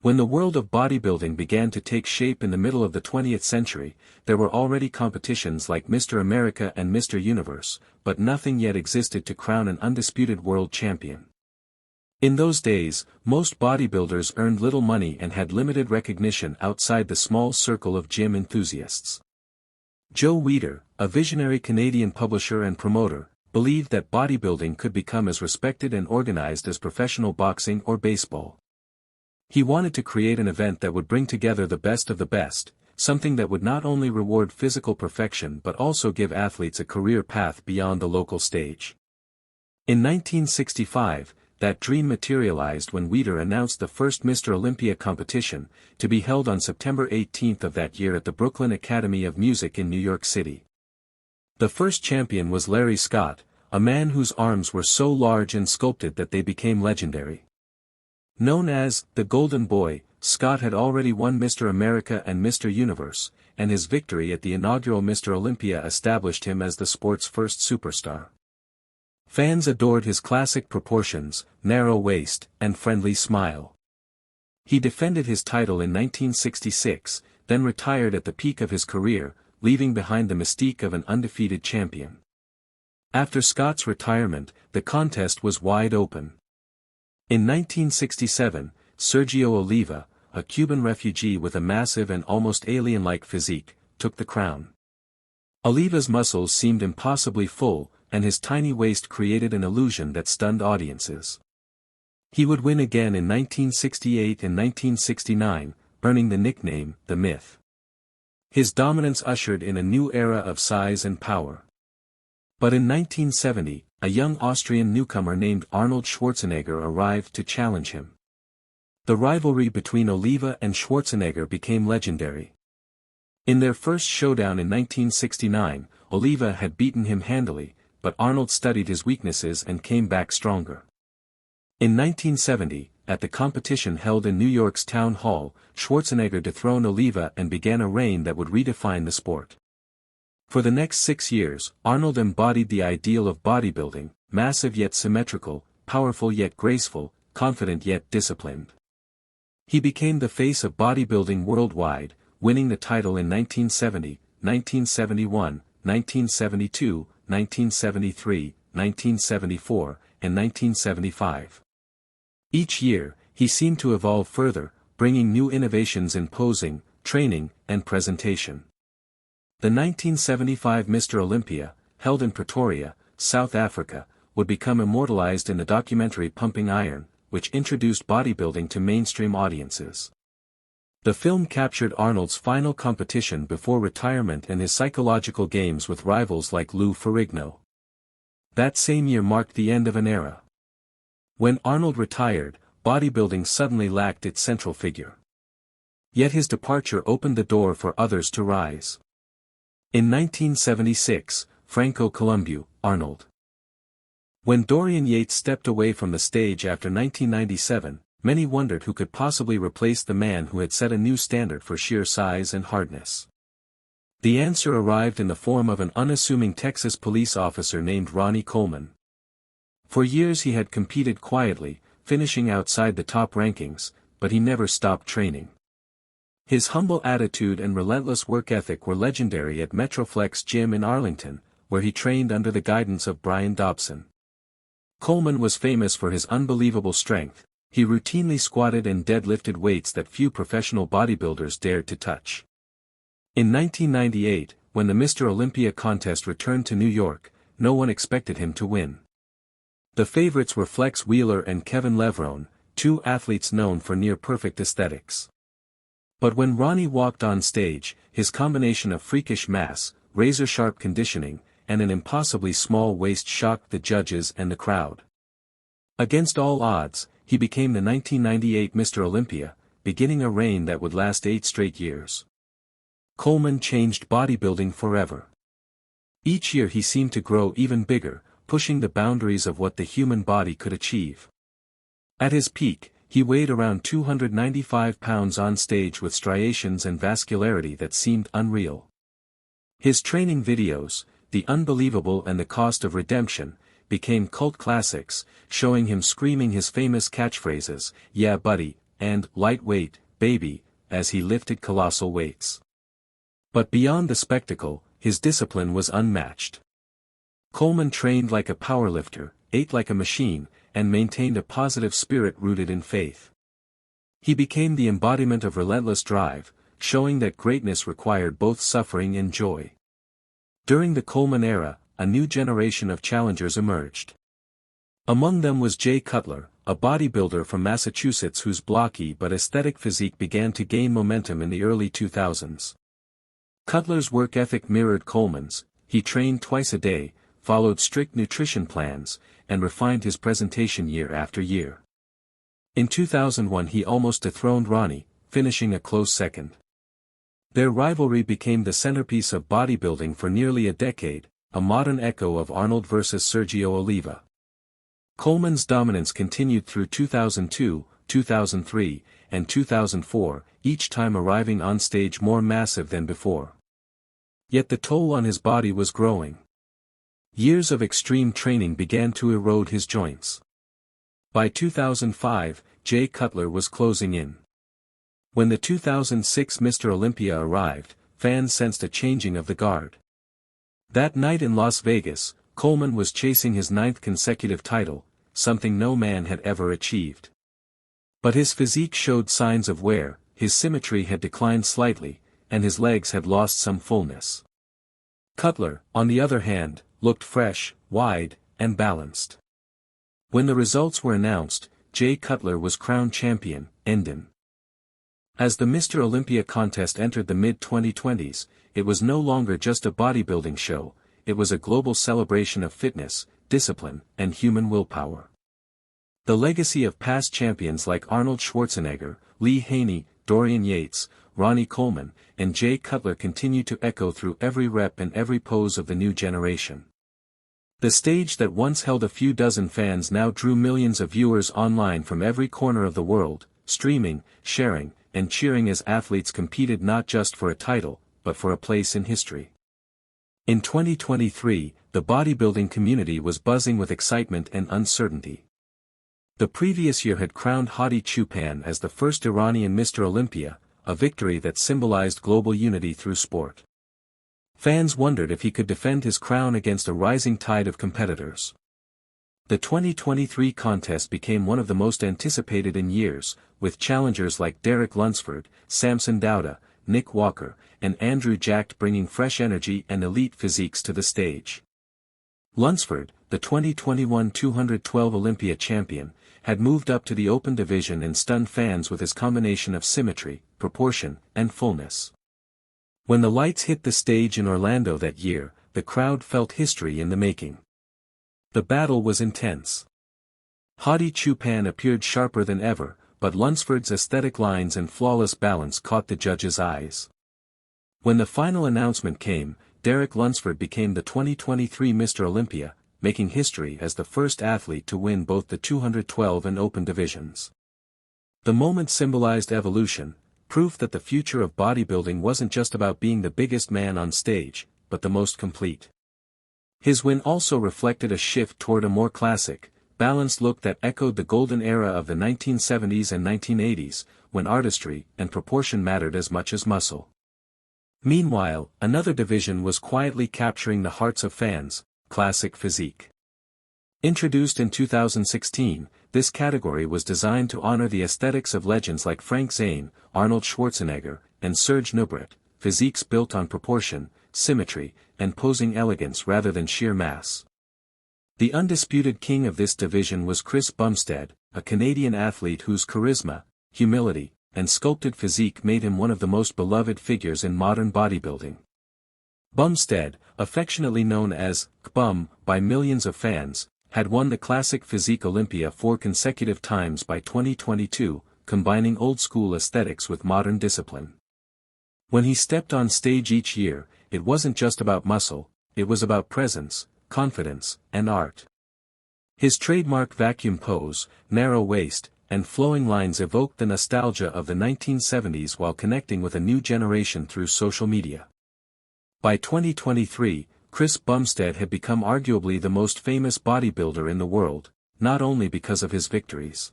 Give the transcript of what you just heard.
When the world of bodybuilding began to take shape in the middle of the 20th century, there were already competitions like Mr. America and Mr. Universe, but nothing yet existed to crown an undisputed world champion. In those days, most bodybuilders earned little money and had limited recognition outside the small circle of gym enthusiasts. Joe Weider, a visionary Canadian publisher and promoter, believed that bodybuilding could become as respected and organized as professional boxing or baseball. He wanted to create an event that would bring together the best of the best, something that would not only reward physical perfection but also give athletes a career path beyond the local stage. In 1965, that dream materialized when Weider announced the first Mr. Olympia competition, to be held on September 18 of that year at the Brooklyn Academy of Music in New York City. The first champion was Larry Scott, a man whose arms were so large and sculpted that they became legendary. Known as the Golden Boy, Scott had already won Mr. America and Mr. Universe, and his victory at the inaugural Mr. Olympia established him as the sport's first superstar. Fans adored his classic proportions, narrow waist, and friendly smile. He defended his title in 1966, then retired at the peak of his career, leaving behind the mystique of an undefeated champion. After Scott's retirement, the contest was wide open. In 1967, Sergio Oliva, a Cuban refugee with a massive and almost alien-like physique, took the crown. Oliva's muscles seemed impossibly full, and his tiny waist created an illusion that stunned audiences. He would win again in 1968 and 1969, earning the nickname, The Myth. His dominance ushered in a new era of size and power. But in 1970, a young Austrian newcomer named Arnold Schwarzenegger arrived to challenge him. The rivalry between Oliva and Schwarzenegger became legendary. In their first showdown in 1969, Oliva had beaten him handily, but Arnold studied his weaknesses and came back stronger. In 1970, at the competition held in New York's Town Hall, Schwarzenegger dethroned Oliva and began a reign that would redefine the sport. For the next 6 years, Arnold embodied the ideal of bodybuilding, massive yet symmetrical, powerful yet graceful, confident yet disciplined. He became the face of bodybuilding worldwide, winning the title in 1970, 1971, 1972, 1973, 1974, and 1975. Each year, he seemed to evolve further, bringing new innovations in posing, training, and presentation. The 1975 Mr. Olympia, held in Pretoria, South Africa, would become immortalized in the documentary Pumping Iron, which introduced bodybuilding to mainstream audiences. The film captured Arnold's final competition before retirement and his psychological games with rivals like Lou Ferrigno. That same year marked the end of an era. When Arnold retired, bodybuilding suddenly lacked its central figure. Yet his departure opened the door for others to rise. In 1976, Franco Columbu, Arnold. When Dorian Yates stepped away from the stage after 1997, many wondered who could possibly replace the man who had set a new standard for sheer size and hardness. The answer arrived in the form of an unassuming Texas police officer named Ronnie Coleman. For years he had competed quietly, finishing outside the top rankings, but he never stopped training. His humble attitude and relentless work ethic were legendary at Metroflex Gym in Arlington, where he trained under the guidance of Brian Dobson. Coleman was famous for his unbelievable strength. He routinely squatted and deadlifted weights that few professional bodybuilders dared to touch. In 1998, when the Mr. Olympia contest returned to New York, no one expected him to win. The favorites were Flex Wheeler and Kevin Levrone, two athletes known for near-perfect aesthetics. But when Ronnie walked on stage, his combination of freakish mass, razor-sharp conditioning, and an impossibly small waist shocked the judges and the crowd. Against all odds, he became the 1998 Mr. Olympia, beginning a reign that would last 8 straight years. Coleman changed bodybuilding forever. Each year he seemed to grow even bigger, pushing the boundaries of what the human body could achieve. At his peak, he weighed around 295 pounds on stage with striations and vascularity that seemed unreal. His training videos, The Unbelievable and the Cost of Redemption, became cult classics, showing him screaming his famous catchphrases, "Yeah buddy, and lightweight, baby, as he lifted colossal weights. But beyond the spectacle, his discipline was unmatched. Coleman trained like a powerlifter, ate like a machine, and maintained a positive spirit rooted in faith. He became the embodiment of relentless drive, showing that greatness required both suffering and joy. During the Coleman era, a new generation of challengers emerged. Among them was Jay Cutler, a bodybuilder from Massachusetts whose blocky but aesthetic physique began to gain momentum in the early 2000s. Cutler's work ethic mirrored Coleman's. He trained twice a day, followed strict nutrition plans, and refined his presentation year after year. In 2001 he almost dethroned Ronnie, finishing a close second. Their rivalry became the centerpiece of bodybuilding for nearly a decade, a modern echo of Arnold vs. Sergio Oliva. Coleman's dominance continued through 2002, 2003, and 2004, each time arriving on stage more massive than before. Yet the toll on his body was growing. Years of extreme training began to erode his joints. By 2005, Jay Cutler was closing in. When the 2006 Mr. Olympia arrived, fans sensed a changing of the guard. That night in Las Vegas, Coleman was chasing his 9th consecutive title, something no man had ever achieved. But his physique showed signs of wear, his symmetry had declined slightly, and his legs had lost some fullness. Cutler, on the other hand, looked fresh, wide, and balanced. When the results were announced, Jay Cutler was crowned champion, ending. As the Mr. Olympia contest entered the mid-2020s, it was no longer just a bodybuilding show, it was a global celebration of fitness, discipline, and human willpower. The legacy of past champions like Arnold Schwarzenegger, Lee Haney, Dorian Yates, Ronnie Coleman, and Jay Cutler continue to echo through every rep and every pose of the new generation. The stage that once held a few dozen fans now drew millions of viewers online from every corner of the world, streaming, sharing, and cheering as athletes competed not just for a title, but for a place in history. In 2023, the bodybuilding community was buzzing with excitement and uncertainty. The previous year had crowned Hadi Choopan as the first Iranian Mr. Olympia, a victory that symbolized global unity through sport. Fans wondered if he could defend his crown against a rising tide of competitors. The 2023 contest became one of the most anticipated in years, with challengers like Derek Lunsford, Samson Dauda, Nick Walker, and Andrew Jacked bringing fresh energy and elite physiques to the stage. Lunsford, the 2021 212 Olympia champion, had moved up to the open division and stunned fans with his combination of symmetry, proportion, and fullness. When the lights hit the stage in Orlando that year, the crowd felt history in the making. The battle was intense. Hadi Choopan appeared sharper than ever, but Lunsford's aesthetic lines and flawless balance caught the judges' eyes. When the final announcement came, Derek Lunsford became the 2023 Mr. Olympia, making history as the first athlete to win both the 212 and open divisions. The moment symbolized evolution, proof that the future of bodybuilding wasn't just about being the biggest man on stage, but the most complete. His win also reflected a shift toward a more classic, balanced look that echoed the golden era of the 1970s and 1980s, when artistry and proportion mattered as much as muscle. Meanwhile, another division was quietly capturing the hearts of fans, classic physique. Introduced in 2016, this category was designed to honor the aesthetics of legends like Frank Zane, Arnold Schwarzenegger, and Serge Nubret, physiques built on proportion, symmetry, and posing elegance rather than sheer mass. The undisputed king of this division was Chris Bumstead, a Canadian athlete whose charisma, humility, and sculpted physique made him one of the most beloved figures in modern bodybuilding. Bumstead, affectionately known as Bum by millions of fans, had won the Classic Physique Olympia 4 consecutive times by 2022, combining old-school aesthetics with modern discipline. When he stepped on stage each year, it wasn't just about muscle, it was about presence, confidence, and art. His trademark vacuum pose, narrow waist, and flowing lines evoked the nostalgia of the 1970s while connecting with a new generation through social media. By 2023, Chris Bumstead had become arguably the most famous bodybuilder in the world, not only because of his victories.